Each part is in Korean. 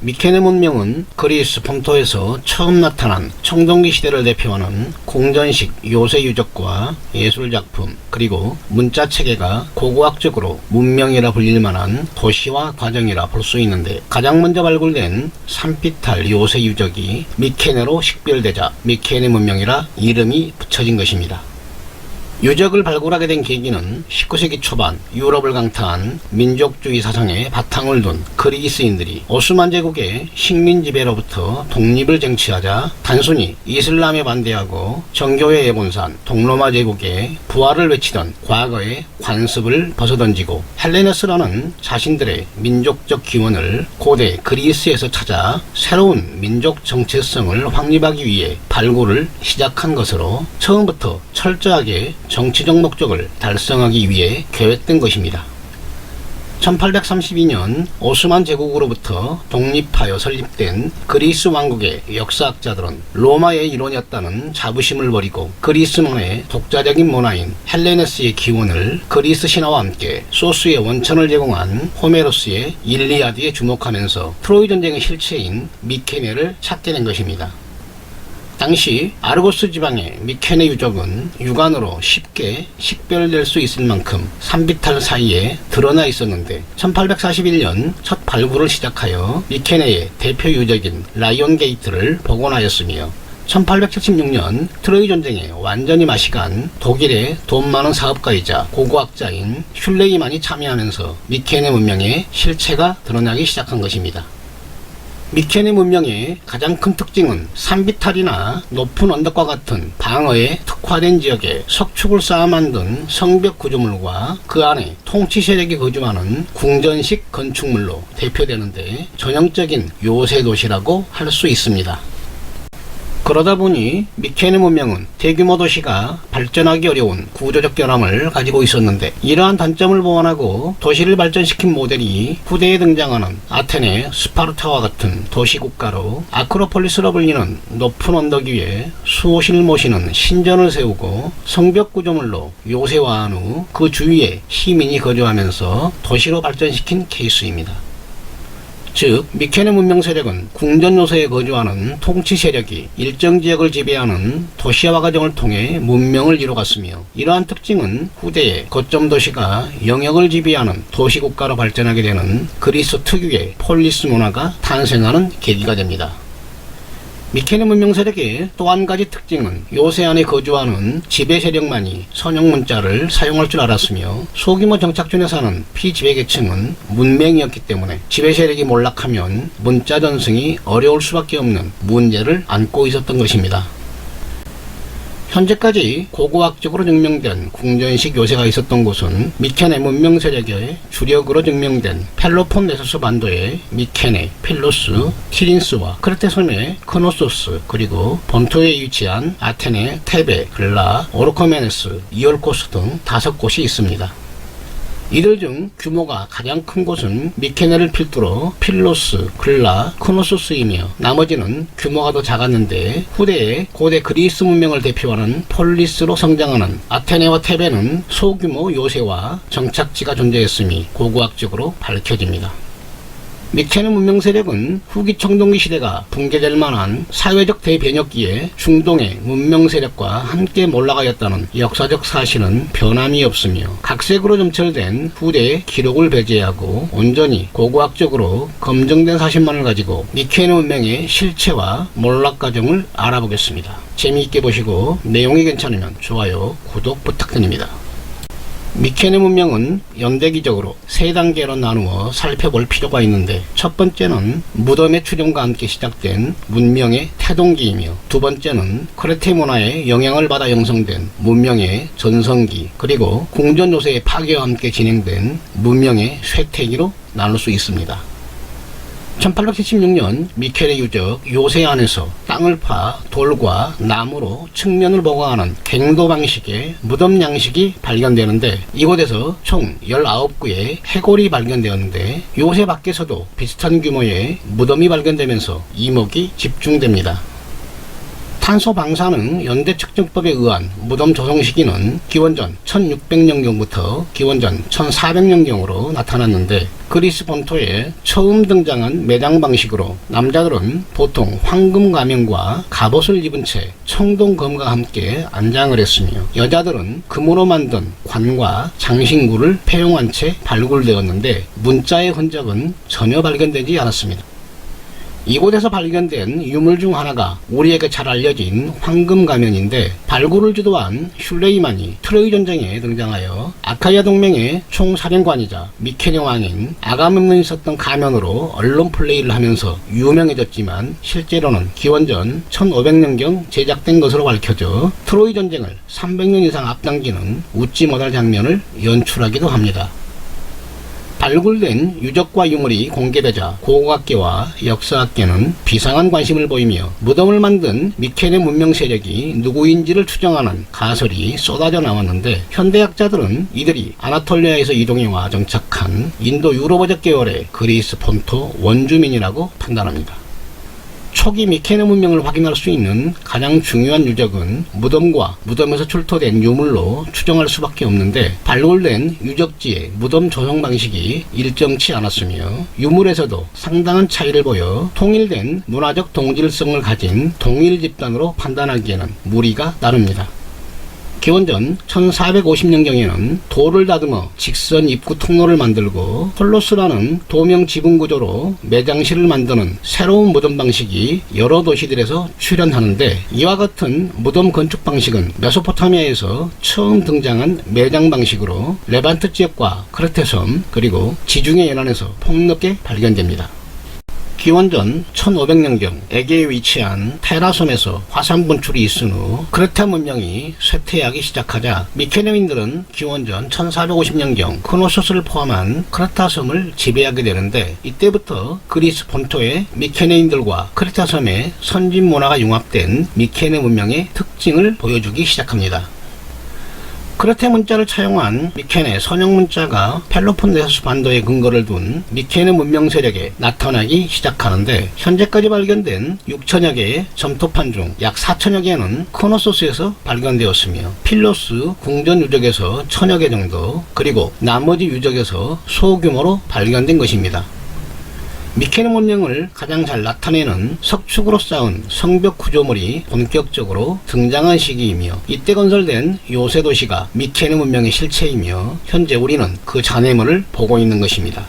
미케네 문명은 그리스 본토에서 처음 나타난 청동기 시대를 대표하는 공전식 요새 유적과 예술작품 그리고 문자체계가 고고학적으로 문명이라 불릴 만한 도시화 과정이라 볼 수 있는데, 가장 먼저 발굴된 산비탈 요새 유적이 미케네로 식별되자 미케네 문명이라 이름이 붙여진 것입니다. 유적을 발굴하게 된 계기는 19세기 초반 유럽을 강타한 민족주의 사상에 바탕을 둔 그리스인들이 오스만 제국의 식민 지배로부터 독립을 쟁취하자 단순히 이슬람에 반대하고 정교회에 본산 동로마 제국의 부활을 외치던 과거의 관습을 벗어던지고 헬레네스라는 자신들의 민족적 기원을 고대 그리스에서 찾아 새로운 민족 정체성을 확립하기 위해 발굴을 시작한 것으로 처음부터 철저하게 정치적 목적을 달성하기 위해 계획된 것입니다. 1832년 오스만 제국으로부터 독립하여 설립된 그리스 왕국의 역사학자들은 로마의 일원이었다는 자부심을 버리고 그리스만의 독자적인 문화인 헬레네스의 기원을 그리스 신화와 함께 소스의 원천을 제공한 호메로스의 일리아드에 주목하면서 트로이 전쟁의 실체인 미케네를 찾게 된 것입니다. 당시 아르고스 지방의 미케네 유적은 육안으로 쉽게 식별될 수 있을 만큼 산비탈 사이에 드러나 있었는데, 1841년 첫 발굴을 시작하여 미케네의 대표 유적인 라이온 게이트를 복원하였으며 1876년 트로이 전쟁에 완전히 맛이 간 독일의 돈 많은 사업가이자 고고학자인 슐레이만이 참여하면서 미케네 문명의 실체가 드러나기 시작한 것입니다. 미케네 문명의 가장 큰 특징은 산비탈이나 높은 언덕과 같은 방어에 특화된 지역에 석축을 쌓아 만든 성벽 구조물과 그 안에 통치 세력이 거주하는 궁전식 건축물로 대표되는데, 전형적인 요새 도시라고 할 수 있습니다. 그러다 보니 미케네 문명은 대규모 도시가 발전하기 어려운 구조적 결함을 가지고 있었는데, 이러한 단점을 보완하고 도시를 발전시킨 모델이 후대에 등장하는 아테네, 스파르타와 같은 도시국가로 아크로폴리스로 불리는 높은 언덕 위에 수호신을 모시는 신전을 세우고 성벽 구조물로 요새화한 후 그 주위에 시민이 거주하면서 도시로 발전시킨 케이스입니다. 즉, 미케네 문명 세력은 궁전 요새에 거주하는 통치 세력이 일정 지역을 지배하는 도시화 과정을 통해 문명을 이뤄갔으며, 이러한 특징은 후대에 거점 도시가 영역을 지배하는 도시국가로 발전하게 되는 그리스 특유의 폴리스 문화가 탄생하는 계기가 됩니다. 미케네 문명 세력의 또 한 가지 특징은 요새 안에 거주하는 지배 세력만이 선형 문자를 사용할 줄 알았으며, 소규모 정착촌에 사는 피지배계층은 문맹이었기 때문에 지배 세력이 몰락하면 문자 전승이 어려울 수밖에 없는 문제를 안고 있었던 것입니다. 현재까지 고고학적으로 증명된 궁전식 요새가 있었던 곳은 미케네 문명 세력의 주력으로 증명된 펠로폰네소스 반도의 미케네, 필로스, 티린스와 크레테 섬의 크노소스, 그리고 본토에 위치한 아테네, 테베, 글라, 오르코메네스, 이올코스 등 5곳이 있습니다. 이들 중 규모가 가장 큰 곳은 미케네를 필두로 필로스, 글라, 크노소스이며 나머지는 규모가 더 작았는데, 후대에 고대 그리스 문명을 대표하는 폴리스로 성장하는 아테네와 테베는 소규모 요새와 정착지가 존재했음이 고고학적으로 밝혀집니다. 미케네 문명 세력은 후기 청동기 시대가 붕괴될 만한 사회적 대변혁기에 중동의 문명 세력과 함께 몰락하였다는 역사적 사실은 변함이 없으며, 각색으로 점철된 후대의 기록을 배제하고 온전히 고고학적으로 검증된 사실만을 가지고 미케네 문명의 실체와 몰락 과정을 알아보겠습니다. 재미있게 보시고 내용이 괜찮으면 좋아요, 구독 부탁드립니다. 미케네 문명은 연대기적으로 3단계로 나누어 살펴볼 필요가 있는데, 첫 번째는 무덤의 출현과 함께 시작된 문명의 태동기이며, 두 번째는 크레테 문화의 영향을 받아 형성된 문명의 전성기, 그리고 궁전 요새의 파괴와 함께 진행된 문명의 쇠퇴기로 나눌 수 있습니다. 1876년 미케네 유적 요새 안에서 땅을 파 돌과 나무로 측면을 보강하는 갱도 방식의 무덤 양식이 발견되는데, 이곳에서 총 19구의 해골이 발견되었는데, 요새 밖에서도 비슷한 규모의 무덤이 발견되면서 이목이 집중됩니다. 탄소 방사능 연대 측정법에 의한 무덤 조성 시기는 기원전 1600년경부터 기원전 1400년경으로 나타났는데, 그리스 본토에 처음 등장한 매장 방식으로 남자들은 보통 황금 가면과 갑옷을 입은 채 청동검과 함께 안장을 했으며, 여자들은 금으로 만든 관과 장신구를 폐용한 채 발굴되었는데 문자의 흔적은 전혀 발견되지 않았습니다. 이곳에서 발견된 유물 중 하나가 우리에게 잘 알려진 황금 가면인데, 발굴을 주도한 슐레이만이 트로이 전쟁에 등장하여 아카이아 동맹의 총사령관이자 미케네 왕인 아가멤논이 썼던 가면으로 언론 플레이를 하면서 유명해졌지만, 실제로는 기원전 1500년경 제작된 것으로 밝혀져 트로이 전쟁을 300년 이상 앞당기는 웃지 못할 장면을 연출하기도 합니다. 발굴된 유적과 유물이 공개되자 고고학계와 역사학계는 비상한 관심을 보이며 무덤을 만든 미케네 문명 세력이 누구인지를 추정하는 가설이 쏟아져 나왔는데, 현대학자들은 이들이 아나톨리아에서 이동해와 정착한 인도 유로버적 계열의 그리스 본토 원주민이라고 판단합니다. 초기 미케네 문명을 확인할 수 있는 가장 중요한 유적은 무덤과 무덤에서 출토된 유물로 추정할 수밖에 없는데, 발굴된 유적지의 무덤 조성 방식이 일정치 않았으며 유물에서도 상당한 차이를 보여 통일된 문화적 동질성을 가진 동일 집단으로 판단하기에는 무리가 따릅니다. 기원전 1450년경에는 돌을 다듬어 직선 입구 통로를 만들고 홀로스라는 도명 지붕 구조로 매장실을 만드는 새로운 무덤 방식이 여러 도시들에서 출현하는데, 이와 같은 무덤 건축 방식은 메소포타미아에서 처음 등장한 매장 방식으로 레반트 지역과 크레테 섬 그리고 지중해 연안에서 폭넓게 발견됩니다. 기원전 1500년경 에게에 위치한 테라섬에서 화산 분출이 있은 후 크레타 문명이 쇠퇴하기 시작하자 미케네인들은 기원전 1450년경 크노소스를 포함한 크레타 섬을 지배하게 되는데, 이때부터 그리스 본토의 미케네인들과 크레타 섬의 선진 문화가 융합된 미케네 문명의 특징을 보여주기 시작합니다. 크레테 문자를 차용한 미케네 선형 문자가 펠로폰네소스 반도에 근거를 둔 미케네 문명 세력에 나타나기 시작하는데, 현재까지 발견된 6천여 개의 점토판 중 약 4천여 개는 크노소스에서 발견되었으며, 필로스 궁전 유적에서 1000여 개 정도, 그리고 나머지 유적에서 소규모로 발견된 것입니다. 미케네 문명을 가장 잘 나타내는 석축으로 쌓은 성벽 구조물이 본격적으로 등장한 시기이며, 이때 건설된 요새 도시가 미케네 문명의 실체이며, 현재 우리는 그 잔해물을 보고 있는 것입니다.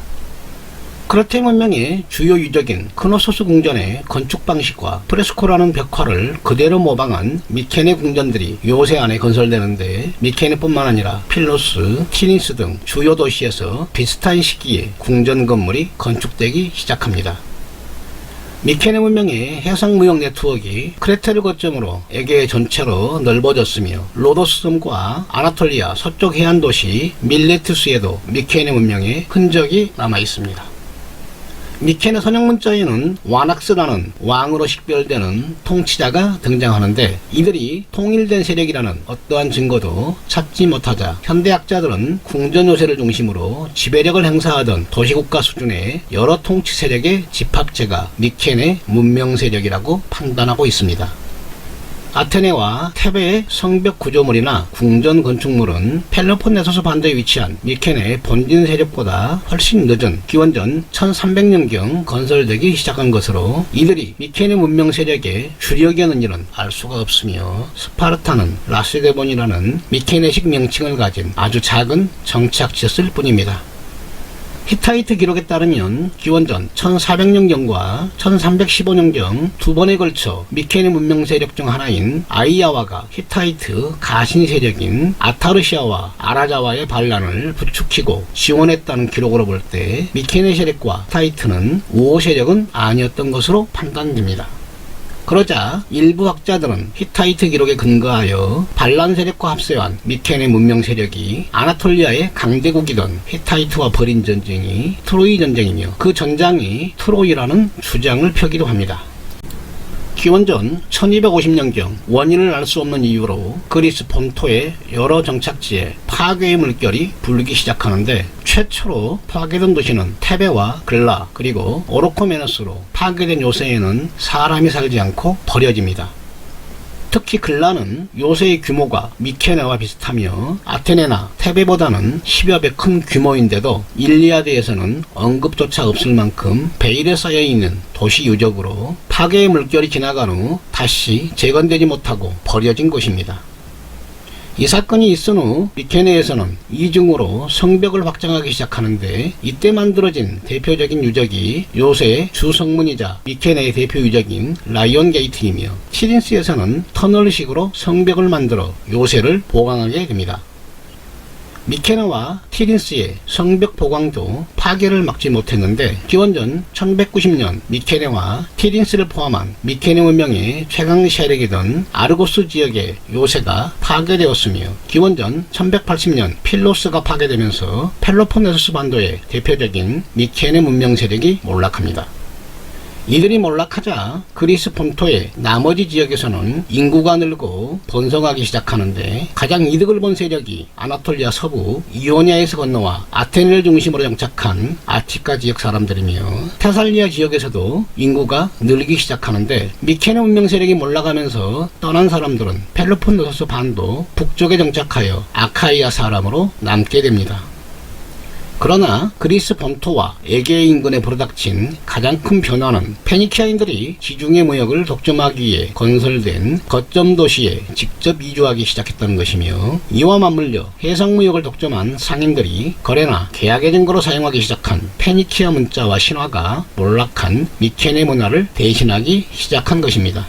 크레테 문명의 주요 유적인 크노소스 궁전의 건축 방식과 프레스코라는 벽화를 그대로 모방한 미케네 궁전들이 요새 안에 건설되는데, 미케네뿐만 아니라 필로스, 티니스 등 주요 도시에서 비슷한 시기에 궁전 건물이 건축되기 시작합니다. 미케네 문명의 해상무역 네트워크가 크레테를 거점으로 에게 전체로 넓어졌으며, 로도스 섬과 아나톨리아 서쪽 해안 도시 밀레투스에도 미케네 문명의 흔적이 남아 있습니다. 미케네 선형 문자에는 와낙스라는 왕으로 식별되는 통치자가 등장하는데, 이들이 통일된 세력이라는 어떠한 증거도 찾지 못하자 현대학자들은 궁전 요새를 중심으로 지배력을 행사하던 도시국가 수준의 여러 통치 세력의 집합체가 미케네 문명 세력이라고 판단하고 있습니다. 아테네와 테베의 성벽 구조물이나 궁전 건축물은 펠로폰네소스 반도에 위치한 미케네 본진 세력보다 훨씬 늦은 기원전 1300년경 건설되기 시작한 것으로, 이들이 미케네 문명 세력의 주력이었는지는 알 수가 없으며, 스파르타는 라스데본이라는 미케네식 명칭을 가진 아주 작은 정착지였을 뿐입니다. 히타이트 기록에 따르면 기원전 1400년경과 1315년경 두 번에 걸쳐 미케네 문명 세력 중 하나인 아이야와가 히타이트 가신 세력인 아타르시아와 아라자와의 반란을 부추기고 지원했다는 기록으로 볼 때 미케네 세력과 히타이트는 우호 세력은 아니었던 것으로 판단됩니다. 그러자 일부 학자들은 히타이트 기록에 근거하여 반란 세력과 합세한 미케네 문명 세력이 아나톨리아의 강대국이던 히타이트와 벌인 전쟁이 트로이 전쟁이며, 그 전장이 트로이라는 주장을 펴기도 합니다. 기원전 1250년경 원인을 알 수 없는 이유로 그리스 본토의 여러 정착지에 파괴의 물결이 불기 시작하는데, 최초로 파괴된 도시는 테베와 글라 그리고 오르코메너스로 파괴된 요새에는 사람이 살지 않고 버려집니다. 특히 글라는 요새의 규모가 미케네와 비슷하며 아테네나 테베보다는 10여 배 큰 규모인데도 일리아드에서는 언급조차 없을 만큼 베일에 쌓여있는 도시 유적으로 파괴의 물결이 지나간 후 다시 재건되지 못하고 버려진 곳입니다. 이 사건이 있은 후 미케네에서는 이중으로 성벽을 확장하기 시작하는데 이때 만들어진 대표적인 유적이 요새 주성문이자 미케네의 대표 유적인 라이온 게이트이며 티린스에서는 터널식으로 성벽을 만들어 요새를 보강하게 됩니다. 미케네와 티린스의 성벽 보강도 파괴를 막지 못했는데 기원전 1190년 미케네와 티린스를 포함한 미케네 문명의 최강 세력이던 아르고스 지역의 요새가 파괴되었으며 기원전 1180년 필로스가 파괴되면서 펠로폰네소스 반도의 대표적인 미케네 문명 세력이 몰락합니다. 이들이 몰락하자 그리스 본토의 나머지 지역에서는 인구가 늘고 번성하기 시작하는데 가장 이득을 본 세력이 아나톨리아 서부 이오니아에서 건너와 아테네를 중심으로 정착한 아티카 지역 사람들이며 테살리아 지역에서도 인구가 늘기 시작하는데 미케네 문명 세력이 몰락하면서 떠난 사람들은 펠로폰네소스 반도 북쪽에 정착하여 아카이아 사람으로 남게 됩니다. 그러나 그리스 본토와 에게 인근에 불어닥친 가장 큰 변화는 페니키아인들이 지중해 무역을 독점하기 위해 건설된 거점 도시에 직접 이주하기 시작했다는 것이며 이와 맞물려 해상 무역을 독점한 상인들이 거래나 계약의 증거로 사용하기 시작한 페니키아 문자와 신화가 몰락한 미케네 문화를 대신하기 시작한 것입니다.